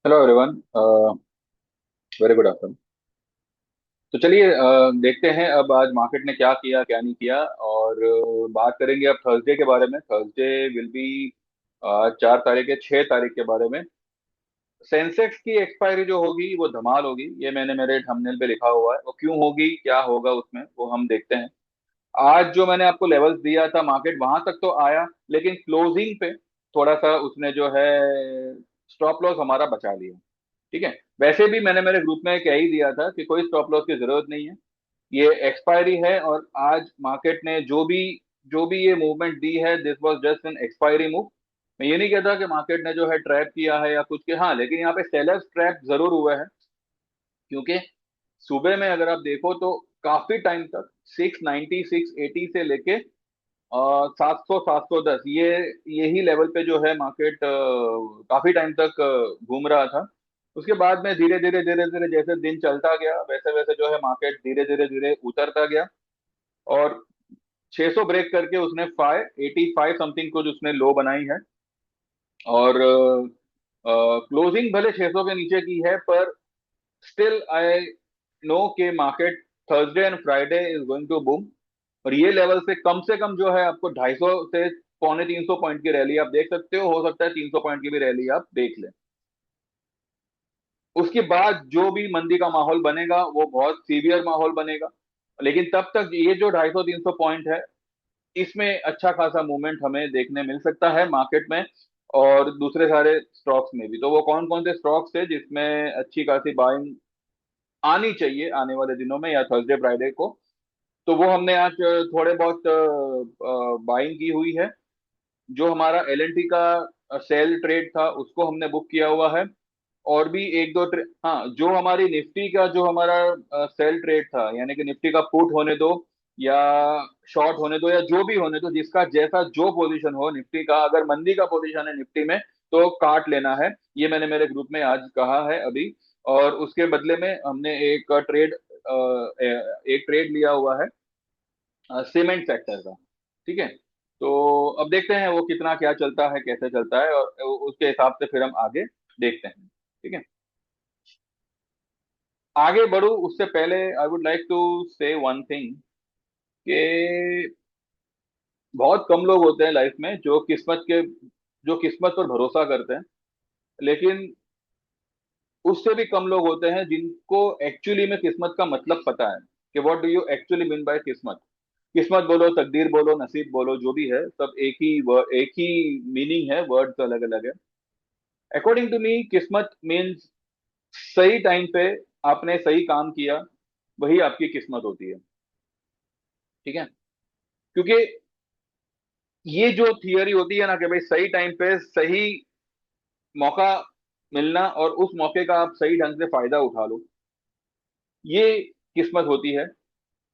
Hello everyone. Very good afternoon. तो चलिए देखते हैं अब आज मार्केट ने क्या किया क्या नहीं किया। और बात करेंगे अब थर्सडे के बारे में। थर्सडे विल बी 4 तारीख या 6 तारीख के बारे में। सेंसेक्स की एक्सपायरी जो होगी वो धमाल होगी, ये मैंने मेरे थंबनेल पे लिखा हुआ है। वो क्यों होगी, क्या होगा उसमें, वो हम देखते हैं। आज जो मैंने आपको लेवल्स दिया था, मार्केट वहां तक तो आया, लेकिन क्लोजिंग पे थोड़ा सा उसने जो है स्टॉप लॉस हमारा बचा लिया। ठीक है। वैसे भी मैंने मेरे ग्रुप में कह ही दिया था कि कोई स्टॉप लॉस की जरूरत नहीं है, ये एक्सपायरी है। और आज मार्केट ने जो भी ये मूवमेंट दी है, this was just an expiry move. मैं ये नहीं कहता कि मार्केट ने जो है ट्रैप किया है या कुछ के, हाँ, लेकिन यहाँ पे सेलर्स ट्रैप जरूर हुए हैं। क्योंकि सुबह में अगर आप देखो तो काफी टाइम तक 690 680 से लेके 700 710, यही लेवल पे जो है मार्केट काफी टाइम तक घूम रहा था। उसके बाद में धीरे धीरे जैसे दिन चलता गया, वैसे वैसे जो है मार्केट धीरे धीरे धीरे उतरता गया। और 600 ब्रेक करके उसने 585 समथिंग कुछ उसने लो बनाई है। और क्लोजिंग भले 600 के नीचे की है, पर स्टिल आई नो के market Thursday and Friday is going to boom. और ये लेवल से कम जो है आपको 250 से पौने 300 पॉइंट की रैली आप देख सकते हो सकता है 300 पॉइंट की भी रैली आप देख लें। उसके बाद जो भी मंदी का माहौल बनेगा वो बहुत सीवियर माहौल बनेगा। लेकिन तब तक ये जो 250 300 पॉइंट है, इसमें अच्छा खासा मूवमेंट हमें देखने मिल सकता है मार्केट में। और दूसरे सारे स्टॉक्स में भी। तो वो कौन कौन से स्टॉक्स है जिसमें अच्छी खासी बाइंग आनी चाहिए आने वाले दिनों में या थर्सडे फ्राइडे को, तो वो हमने आज थोड़े बहुत बाइंग की हुई है। जो हमारा एल एन टी का सेल ट्रेड था उसको हमने बुक किया हुआ है। और भी एक दो हाँ, जो हमारी निफ्टी का जो हमारा सेल ट्रेड था, यानी कि निफ्टी का पुट होने दो या शॉर्ट होने दो या जो भी होने दो, जिसका जैसा जो पोजीशन हो निफ्टी का, अगर मंदी का पोजीशन है निफ्टी में तो काट लेना है। ये मैंने मेरे ग्रुप में आज कहा है अभी। और उसके बदले में हमने एक ट्रेड लिया हुआ है सीमेंट सेक्टर का। ठीक है। तो अब देखते हैं वो कितना क्या चलता है, कैसे चलता है, और उसके हिसाब से फिर हम आगे देखते हैं। ठीक है। आगे बढ़ूं उससे पहले आई वुड लाइक टू से वन थिंग कि बहुत कम लोग होते हैं लाइफ में जो किस्मत पर भरोसा करते हैं। लेकिन उससे भी कम लोग होते हैं जिनको एक्चुअली में किस्मत का मतलब पता है कि what do you actually mean by किस्मत। किस्मत बोलो, तकदीर बोलो, नसीब बोलो, जो भी है सब एक ही मीनिंग है, वर्ड्स अलग अलग है। अकॉर्डिंग टू मी किस्मत मीन्स सही टाइम पे आपने सही काम किया, वही आपकी किस्मत होती है। ठीक है। क्योंकि ये जो थियरी होती है ना कि भाई सही टाइम पे सही मौका मिलना और उस मौके का आप सही ढंग से फायदा उठा लो, ये किस्मत होती है।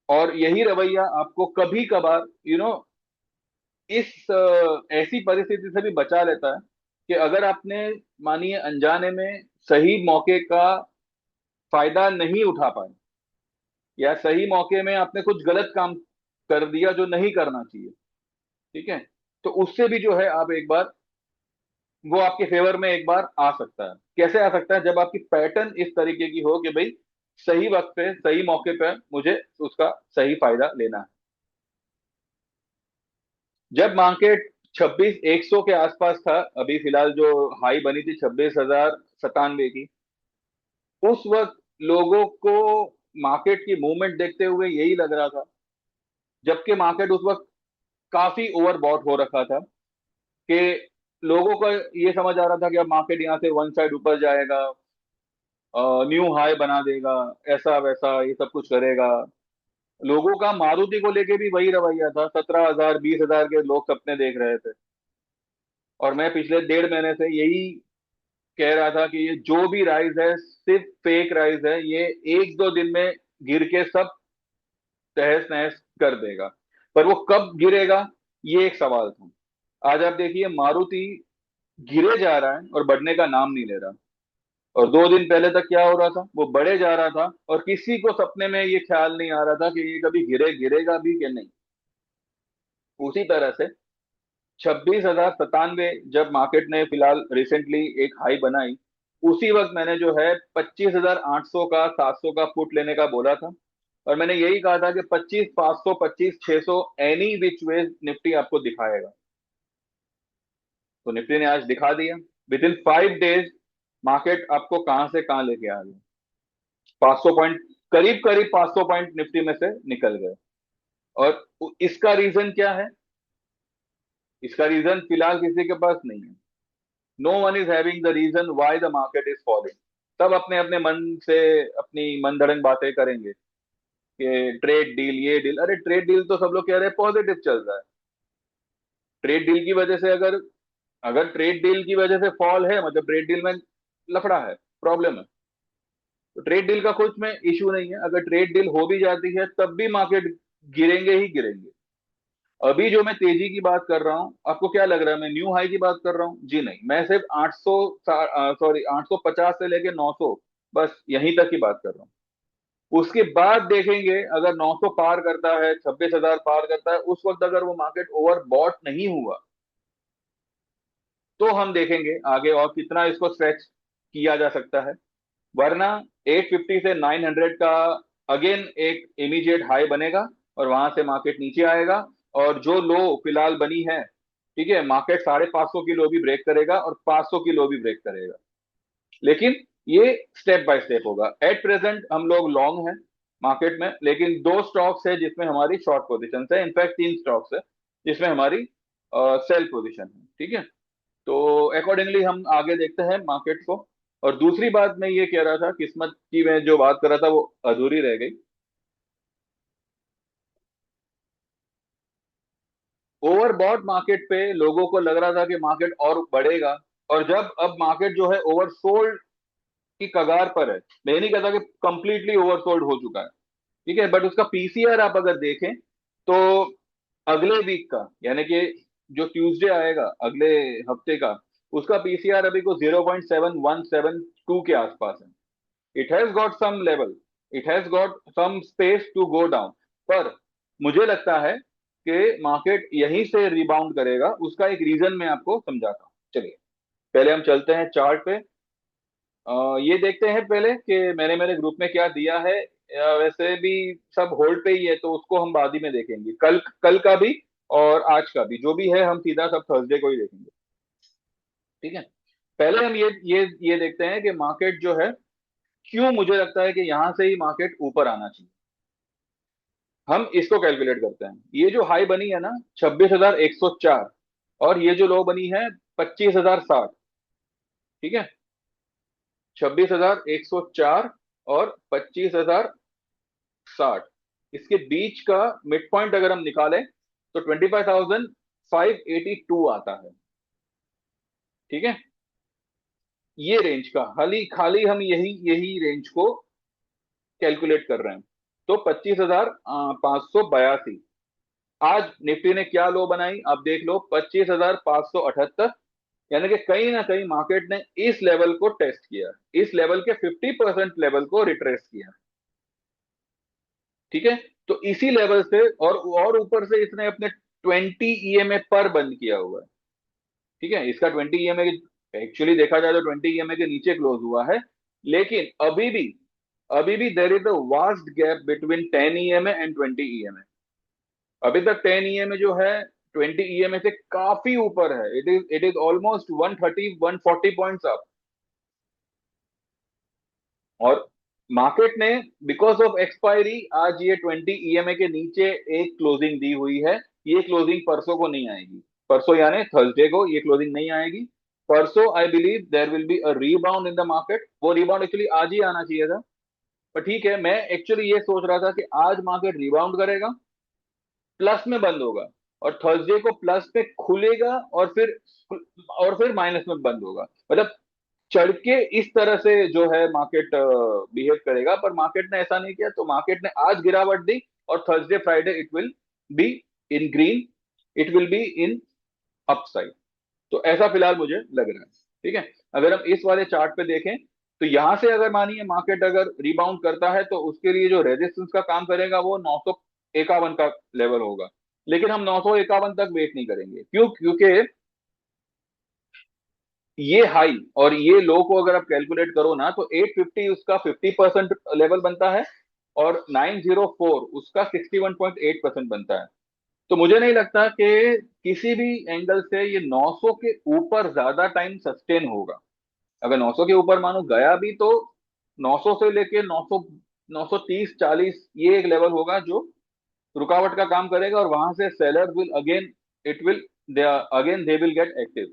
और यही रवैया आपको कभी कभार इस ऐसी परिस्थिति से भी बचा लेता है कि अगर आपने, मानिए, अनजाने में सही मौके का फायदा नहीं उठा पाए या सही मौके में आपने कुछ गलत काम कर दिया जो नहीं करना चाहिए। ठीक है। तो उससे भी जो है आप एक बार, वो आपके फेवर में एक बार आ सकता है। कैसे आ सकता है? जब आपकी पैटर्न इस तरीके की हो कि भाई सही वक्त पे सही मौके पे मुझे उसका सही फायदा लेना है। जब मार्केट 26,100 के आसपास था, अभी फिलहाल जो हाई बनी थी 26,097 की, उस वक्त लोगों को मार्केट की मूवमेंट देखते हुए यही लग रहा था, जबकि मार्केट उस वक्त काफी ओवरबॉट हो रखा था, कि लोगों को ये समझ आ रहा था कि अब मार्केट यहाँ से वन साइड ऊपर जाएगा, न्यू हाई बना देगा, ऐसा वैसा ये सब कुछ करेगा। लोगों का मारुति को लेके भी वही रवैया था, 17,000 20,000 के लोग सपने देख रहे थे। और मैं पिछले 1.5 महीने से यही कह रहा था कि ये जो भी राइज है सिर्फ फेक राइज है, ये एक दो दिन में गिर के सब तहस नहस कर देगा। पर वो कब गिरेगा, ये एक सवाल था। आज आप देखिए मारुति गिरे जा रहा है और बढ़ने का नाम नहीं ले रहा। और 2 दिन पहले तक क्या हो रहा था, वो बढ़े जा रहा था और किसी को सपने में ये ख्याल नहीं आ रहा था कि ये कभी गिरेगा भी कि नहीं। उसी तरह से 26,097 जब मार्केट ने फिलहाल रिसेंटली एक हाई बनाई, उसी वक्त मैंने जो है 25,800 का 700 का पुट लेने का बोला था। और मैंने यही कहा था कि 25,500 25,600 एनी विच वे निफ्टी आपको दिखाएगा। तो निफ्टी ने आज दिखा दिया। विद इन 5 डेज मार्केट आपको कहां से कहां लेके आ गया। 500 पॉइंट, करीब करीब 500 पॉइंट निफ्टी में से निकल गए। और इसका रीजन क्या है? इसका रीजन फिलहाल किसी के पास नहीं है। No one is having the reason why the market is falling. सब अपने अपने मन से अपनी मन धड़ंग बातें करेंगे कि ट्रेड डील, ये डील, अरे ट्रेड डील तो सब लोग कह रहे हैं पॉजिटिव चल रहा है। ट्रेड डील की वजह से अगर अगर ट्रेड डील की वजह से फॉल है, मतलब ट्रेड डील में लफड़ा है, प्रॉब्लम है, तो ट्रेड डील का कुछ में इशू नहीं है। अगर ट्रेड डील हो भी जाती है तब भी मार्केट गिरेंगे ही गिरेंगे। अभी जो मैं तेजी की बात कर रहा हूं, आपको क्या लग रहा है मैं न्यू हाई की बात कर रहा हूं? जी नहीं, मैं सिर्फ 800, सॉरी 850 से लेके 900, बस यहीं तक की बात कर रहा हूं। उसके बाद देखेंगे अगर 900 पार करता है, 26,000 पार करता है, उस वक्त अगर वो मार्केट ओवर बॉट नहीं हुआ तो हम देखेंगे आगे और कितना इसको स्ट्रेच किया जा सकता है। वरना 850 से 900 का अगेन एक इमीडिएट हाई बनेगा और वहां से मार्केट नीचे आएगा। और जो लो फिलहाल बनी है, ठीक है, मार्केट 550 की लो भी ब्रेक करेगा और 500 की लो भी ब्रेक करेगा। लेकिन ये स्टेप बाय स्टेप होगा। एट प्रेजेंट हम लोग लॉन्ग हैं मार्केट में, लेकिन दो स्टॉक्स है जिसमें हमारी शॉर्ट पोजीशन है, इनफैक्ट तीन स्टॉक्स है जिसमें हमारी सेल पोजीशन है। ठीक है, तो अकॉर्डिंगली हम आगे देखते हैं मार्केट को। और दूसरी बात मैं ये कह रहा था, किस्मत की मैं जो बात कर रहा था वो अधूरी रह गई। ओवरबॉट मार्केट पे लोगों को लग रहा था कि मार्केट और बढ़ेगा, और जब अब मार्केट जो है ओवरसोल्ड की कगार पर है। मैं ये नहीं कहता कि कंप्लीटली ओवरसोल्ड हो चुका है, ठीक है, बट उसका पीसीआर आप अगर देखें तो अगले वीक का, यानी कि जो ट्यूसडे आएगा अगले हफ्ते का, उसका पीसीआर अभी को 0.7172 के आसपास है। It has got some level, it has got some space to go down. पर मुझे लगता है कि मार्केट यहीं से रिबाउंड करेगा। उसका एक रीजन मैं आपको समझाता हूँ। चलिए पहले हम चलते हैं चार्ट पे। ये देखते हैं पहले कि मैंने मेरे ग्रुप में क्या दिया है। वैसे भी सब होल्ड पे ही है, तो उसको हम बाद ही में देखेंगे, कल कल का भी और आज का भी जो भी है हम सीधा सब थर्सडे को ही देखेंगे। ठीक है, पहले हम ये देखते हैं कि मार्केट जो है, क्यों मुझे लगता है कि यहां से ही मार्केट ऊपर आना चाहिए। हम इसको कैलकुलेट करते हैं। ये जो हाई बनी है ना 26,104, और ये जो लो बनी है 25,060, ठीक है, 26,104 और 25,060, इसके बीच का मिड पॉइंट अगर हम निकालें तो 25,582 आता है। ठीक है, ये रेंज का खाली खाली हम यही यही रेंज को कैलकुलेट कर रहे हैं। तो 25,582। आज निफ्टी ने क्या लो बनाई आप देख लो, 25,578। यानी कि कहीं ना कहीं मार्केट ने इस लेवल को टेस्ट किया, इस लेवल के 50% लेवल को रिट्रेस किया। ठीक है, तो इसी लेवल से और ऊपर से इसने अपने 20 ईएमए पर बंद किया हुआ है। ठीक है, इसका 20 ईएमए एक्चुअली देखा जाए तो 20 ईएमए के नीचे क्लोज हुआ है। लेकिन अभी भी there is a vast gap between 10 EMA and 20 EMA. अभी तक 10 ईएमए जो है 20 ईएमए से काफी ऊपर है। It is almost 130 140 points up. और मार्केट ने बिकॉज ऑफ एक्सपायरी आज ये 20 ईएमए के नीचे एक क्लोजिंग दी हुई है। ये क्लोजिंग परसों को नहीं आएगी, परसों यानी थर्सडे को ये क्लोजिंग नहीं आएगी। परसों I believe there will be a rebound in the market. वो रीबाउंड एक्चुअली आज ही आना चाहिए था, पर ठीक है, मैं एक्चुअली ये सोच रहा था कि आज मार्केट रिबाउंड करेगा, प्लस में बंद होगा, और थर्सडे को प्लस पे खुलेगा और फिर माइनस में बंद होगा। मतलब चढ़ के इस तरह से जो है मार्केट बिहेव करेगा। पर मार्केट ने ऐसा नहीं किया, तो मार्केट ने आज गिरावट दी और Thursday Friday it will be in green, it will be in upside. तो ऐसा फिलहाल मुझे लग रहा है। ठीक है, अगर हम इस वाले चार्ट पे देखें तो यहां से अगर मानिए मार्केट अगर रिबाउंड करता है तो उसके लिए जो रेजिस्टेंस का काम करेगा वो 951 का लेवल होगा। लेकिन हम 951 तक वेट नहीं करेंगे। क्यों? क्योंकि ये हाई और ये लो को अगर आप कैलकुलेट करो ना, तो 850 उसका 50% लेवल बनता है, और 904 उसका 61.8% बनता है। तो मुझे नहीं लगता कि किसी भी एंगल से ये 900 के ऊपर ज्यादा टाइम सस्टेन होगा। अगर 900 के ऊपर मानो गया भी, तो 900 से लेके 900, 930, 40, ये एक लेवल होगा जो रुकावट का काम करेगा, और वहां से seller will again, it will, again they will get active.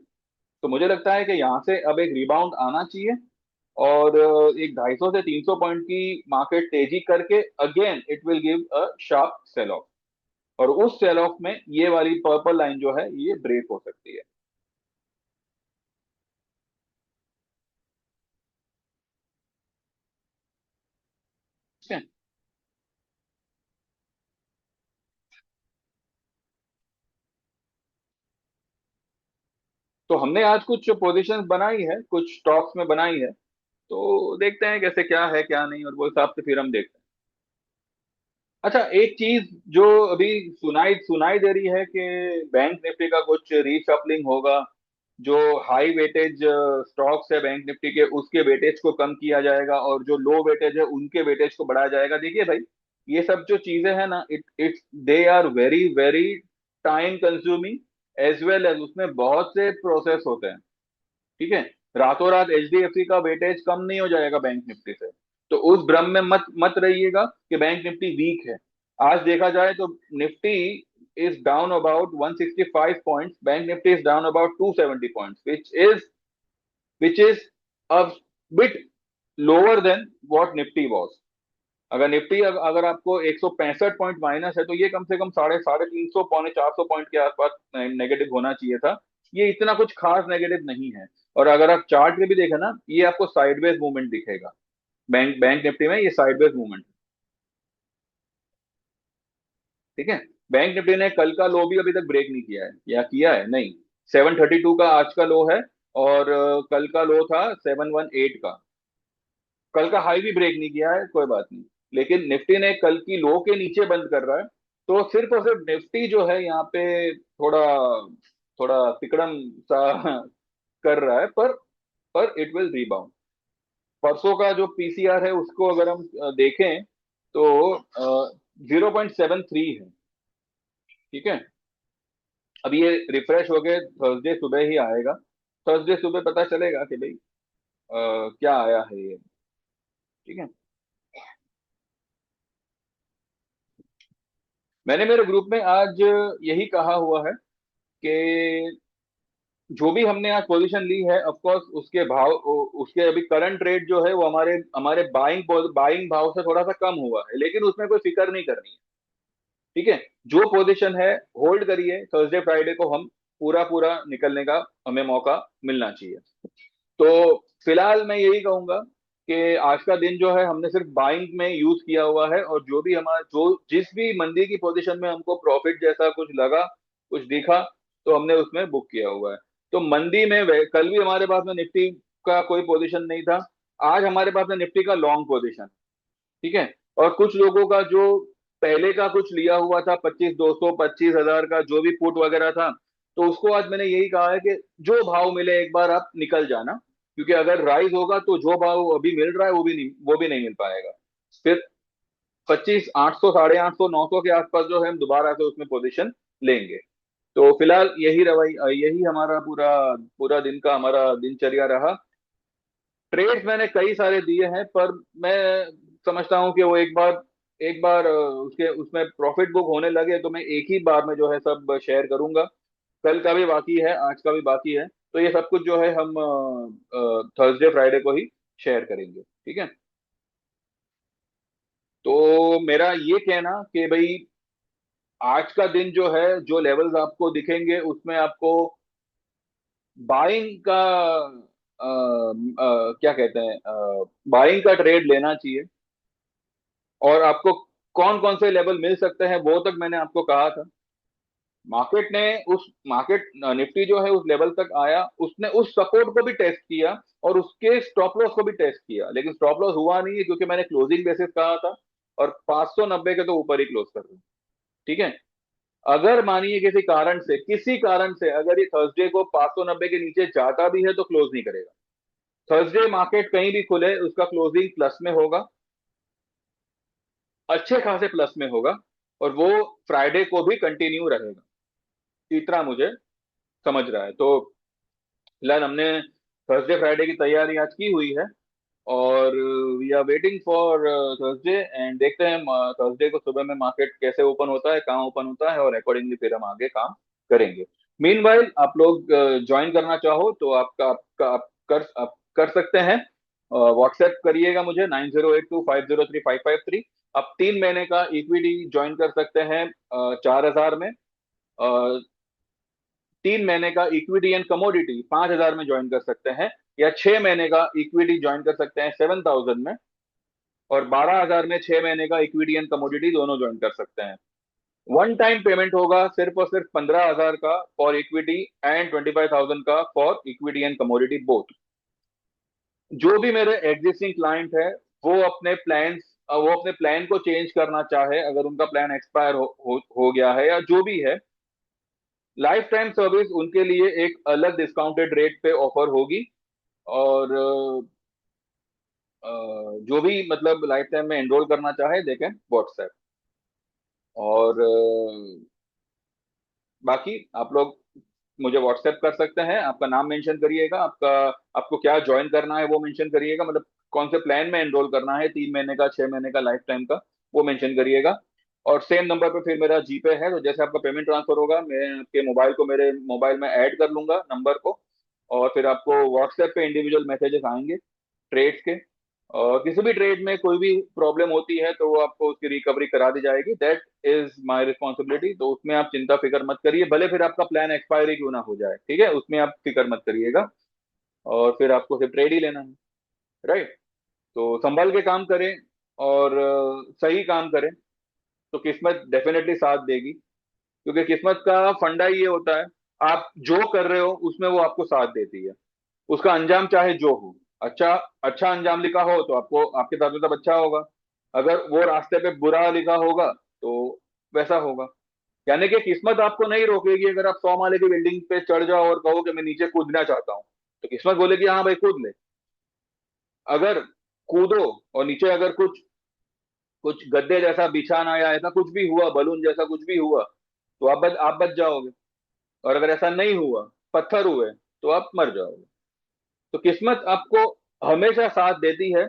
तो मुझे लगता है कि यहाँ से अब एक रिबाउंड आना चाहिए, और एक 250 से 300 पॉइंट की मार्केट तेजी करके again it will give a sharp sell off, और उस सेल ऑफ में ये वाली पर्पल लाइन जो है ये ब्रेक हो सकती है। ठीक है। तो हमने आज कुछ पोजीशंस बनाई है, कुछ स्टॉक्स में बनाई है, तो देखते हैं कैसे क्या है क्या नहीं, और वो हिसाब से फिर हम देखते हैं। अच्छा, एक चीज जो अभी सुनाई सुनाई दे रही है कि बैंक निफ्टी का कुछ रीशफलिंग होगा, जो हाई वेटेज स्टॉक्स है बैंक निफ्टी के, उसके वेटेज को कम किया जाएगा, और जो लो वेटेज है उनके वेटेज को बढ़ाया जाएगा। देखिए भाई, ये सब जो चीजें हैं ना, it's they are very very time consuming, as well as उसमें बहुत से प्रोसेस होते हैं। ठीक है। रातों रात एचडीएफसी का वेटेज कम नहीं हो जाएगा बैंक निफ्टी से। तो उस भ्रम में मत मत रहिएगा कि बैंक निफ्टी वीक है। आज देखा जाए तो Nifty is down about 165 points, bank Nifty is down about 270 points, which is a bit lower than what Nifty was. अगर निफ्टी, अगर आपको 165 पॉइंट माइनस है, तो ये कम से कम साढ़े साढ़े 300, पौने 400 पॉइंट के आसपास नेगेटिव होना चाहिए था। ये इतना कुछ खास नेगेटिव नहीं है। और अगर आप चार्ट में भी देखें ना, ये आपको साइडवेज मूवमेंट दिखेगा। बैंक बैंक निफ्टी में ये साइडवेज मूवमेंट। ठीक है। बैंक निफ्टी ने कल का लो भी अभी तक ब्रेक नहीं किया है, या किया है? नहीं। 732 का आज का लो है, और कल का लो था 718 का। कल का हाई भी ब्रेक नहीं किया है, कोई बात नहीं। लेकिन निफ्टी ने कल की लो के नीचे बंद कर रहा है। तो सिर्फ और सिर्फ निफ्टी जो है यहाँ पे थोड़ा थोड़ा तिकड़म सा कर रहा है, पर इट विल रीबाउंड। परसों का जो पीसीआर है उसको अगर हम देखें, तो 0.73 है। ठीक है। अब ये रिफ्रेश होके थर्सडे सुबह ही आएगा। थर्सडे सुबह पता चलेगा कि भाई क्या आया है ये। ठीक है। मैंने मेरे ग्रुप में आज यही कहा हुआ है कि जो भी हमने आज पोजीशन ली है, ऑफ कोर्स उसके भाव, उसके अभी करंट रेट जो है वो हमारे हमारे बाइंग बाइंग भाव से थोड़ा सा कम हुआ है, लेकिन उसमें कोई फिक्र नहीं करनी है। ठीक है। जो पोजीशन है होल्ड करिए, थर्सडे फ्राइडे को हम पूरा पूरा निकलने का हमें मौका मिलना चाहिए। तो फिलहाल मैं यही कहूंगा कि आज का दिन जो है हमने सिर्फ बाइंग में यूज किया हुआ है, और जो भी हमारा जो जिस भी मंदी की पोजीशन में हमको प्रॉफिट जैसा कुछ लगा, कुछ दिखा, तो हमने उसमें बुक किया हुआ है। तो मंदी में कल भी हमारे पास में निफ्टी का कोई पोजीशन नहीं था। आज हमारे पास में निफ्टी का लॉन्ग पोजीशन। ठीक है। और कुछ लोगों का जो पहले का कुछ लिया हुआ था, 25,200, 25,000 का जो भी पुट वगैरह था, तो उसको आज मैंने यही कहा है कि जो भाव मिले एक बार आप निकल जाना, क्योंकि अगर राइज होगा तो जो भाव अभी मिल रहा है वो भी नहीं मिल पाएगा। फिर 25,800, 850, 900 के आसपास जो है हम दोबारा से उसमें पोजीशन लेंगे। तो फिलहाल यही हमारा पूरा पूरा दिन का हमारा दिनचर्या रहा। ट्रेड्स मैंने कई सारे दिए हैं, पर मैं समझता हूँ कि वो एक बार उसके उसमें प्रॉफिट बुक होने लगे तो मैं एक ही बार में जो है सब शेयर करूंगा। कल का भी बाकी है, आज का भी बाकी है, तो ये सब कुछ जो है हम थर्सडे फ्राइडे को ही शेयर करेंगे। ठीक है। तो मेरा ये कहना कि भाई, आज का दिन जो है, जो लेवल्स आपको दिखेंगे उसमें आपको बाइंग का क्या कहते हैं, बाइंग का ट्रेड लेना चाहिए। और आपको कौन कौन से लेवल मिल सकते हैं वो तक मैंने आपको कहा था। मार्केट ने उस मार्केट निफ्टी जो है उस लेवल तक आया, उसने उस सपोर्ट को भी टेस्ट किया, और उसके स्टॉप लॉस को भी टेस्ट किया, लेकिन स्टॉप लॉस हुआ नहीं है क्योंकि मैंने क्लोजिंग बेसिस कहा था, और 590 के तो ऊपर ही क्लोज कर रहे हैं। ठीक है। अगर मानिए किसी कारण से अगर ये थर्सडे को 590 के नीचे जाता भी है तो क्लोज नहीं करेगा। थर्सडे मार्केट कहीं भी खुले उसका क्लोजिंग प्लस में होगा, अच्छे खासे प्लस में होगा, और वो फ्राइडे को भी कंटिन्यू रहेगा, इतना मुझे समझ रहा है। तो फिलहाल हमने थर्सडे फ्राइडे की तैयारी आज की हुई है, और we are waiting for Thursday, and देखते हैं थर्सडे को सुबह में मार्केट कैसे ओपन होता है, कहाँ ओपन होता है, और अकॉर्डिंगली फिर हम आगे काम करेंगे। मीनवाइल आप लोग ज्वाइन करना चाहो तो आप कर सकते हैं। व्हाट्सएप करिएगा मुझे 9082503553। आप 3 महीने का इक्विटी ज्वाइन कर सकते हैं 4,000 में, 3 महीने का इक्विटी एंड कमोडिटी 5,000 में ज्वाइन कर सकते हैं, या 6 महीने का इक्विटी ज्वाइन कर सकते हैं 7,000 में, और 12,000 में 6 महीने का इक्विटी एंड कमोडिटी दोनों ज्वाइन कर सकते हैं। वन टाइम पेमेंट होगा सिर्फ और सिर्फ 15,000 का फॉर इक्विटी, एंड 25,000 का for equity and commodity both. जो भी मेरे एग्जिस्टिंग क्लाइंट है, वो अपने प्लान को चेंज करना चाहे, अगर उनका प्लान एक्सपायर हो गया है या जो भी है, लाइफ टाइम सर्विस उनके लिए एक अलग डिस्काउंटेड रेट पे ऑफर होगी। और जो भी मतलब लाइफ टाइम में एनरोल करना चाहे देखें व्हाट्सएप। और बाकी आप लोग मुझे व्हाट्सएप कर सकते हैं, आपका नाम मेंशन करिएगा, आपको क्या ज्वाइन करना है वो मेंशन करिएगा, मतलब कौन से प्लान में एनरोल करना है, 3 महीने का, 6 महीने का, लाइफ टाइम का, वो मेंशन करिएगा। और सेम नंबर पे फिर मेरा जीपे है, तो जैसे आपका पेमेंट ट्रांसफर होगा मैं आपके मोबाइल को मेरे मोबाइल में ऐड कर लूंगा नंबर को, और फिर आपको व्हाट्सएप पे इंडिविजुअल मैसेजेस आएंगे ट्रेड्स के। और किसी भी ट्रेड में कोई भी प्रॉब्लम होती है तो वो आपको उसकी रिकवरी करा दी जाएगी, दैट इज माय रिस्पॉन्सिबिलिटी। तो उसमें आप चिंता फिक्र मत करिए, भले फिर आपका प्लान एक्सपायरी क्यों ना हो जाए, ठीक है, उसमें आप फिक्र मत करिएगा। और फिर आपको सिर्फ ट्रेड ही लेना है, राइट। तो संभल के काम करें, और सही काम करें, तो किस्मत डेफिनेटली साथ देगी। क्योंकि किस्मत का फंडा ये होता है, आप जो कर रहे हो उसमें वो आपको साथ देती है, उसका अंजाम चाहे जो हो। अच्छा, अच्छा अंजाम लिखा हो तो आपको आपके साथ में सब अच्छा होगा, अगर वो रास्ते पे बुरा लिखा होगा तो वैसा होगा। यानी कि किस्मत आपको नहीं रोकेगी, अगर आप 100 माले की बिल्डिंग पे चढ़ जाओ और कहो कि मैं नीचे कूदना चाहता हूँ, तो किस्मत बोलेगी हाँ भाई कूद ले। अगर कूदो और नीचे अगर कुछ कुछ गद्दे जैसा बिछाना या ऐसा कुछ भी हुआ, बलून जैसा कुछ भी हुआ, तो आप बच जाओगे। और अगर ऐसा नहीं हुआ, पत्थर हुए, तो आप मर जाओगे। तो किस्मत आपको हमेशा साथ देती है।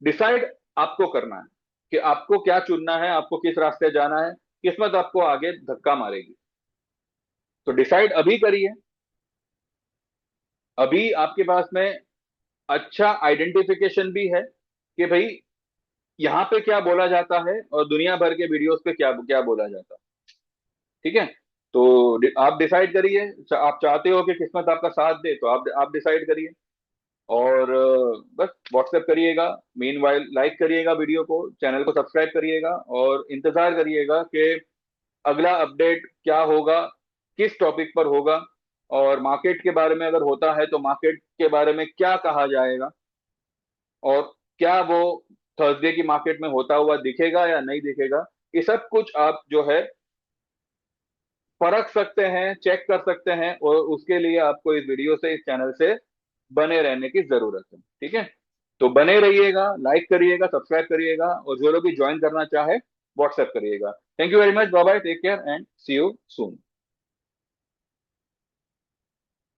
डिसाइड आपको करना है कि आपको क्या चुनना है, आपको किस रास्ते जाना है। किस्मत आपको आगे धक्का मारेगी, तो डिसाइड अभी करिए। अभी आपके पास में अच्छा आइडेंटिफिकेशन भी है कि भाई यहाँ पे क्या बोला जाता है और दुनिया भर के वीडियोस पे क्या क्या बोला जाता है, ठीक है। तो आप डिसाइड करिए, आप चाहते हो कि किस्मत आपका साथ दे तो आप डिसाइड करिए। और बस व्हाट्सएप करिएगा, मीनवाइल लाइक करिएगा वीडियो को, चैनल को सब्सक्राइब करिएगा, और इंतजार करिएगा कि अगला अपडेट क्या होगा, किस टॉपिक पर होगा, और मार्केट के बारे में अगर होता है तो मार्केट के बारे में क्या कहा जाएगा, और क्या वो थर्सडे की मार्केट में होता हुआ दिखेगा या नहीं दिखेगा। ये सब कुछ आप जो है परख सकते हैं, चेक कर सकते हैं, और उसके लिए आपको इस वीडियो से, इस चैनल से बने रहने की जरूरत है, ठीक है। तो बने रहिएगा, लाइक करिएगा, सब्सक्राइब करिएगा, और जो लोग भी ज्वाइन करना चाहे व्हाट्सएप करिएगा। Thank you very much, bye bye, take care and see you soon.